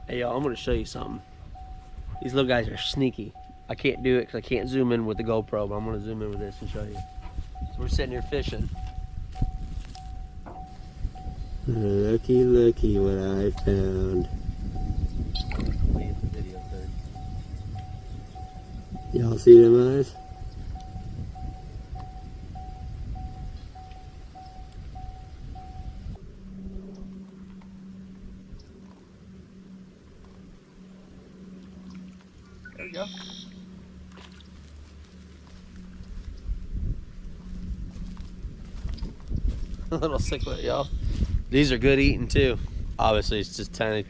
Hey y'all, I'm gonna show you something. These little guys are sneaky. I can't do it because I can't zoom in with the GoPro, but I'm gonna zoom in with this and show you. So we're sitting here fishing. Looky, looky what I found. Y'all see them eyes? There we go. A little cichlid, y'all. These are good eating too. Obviously, it's just tiny,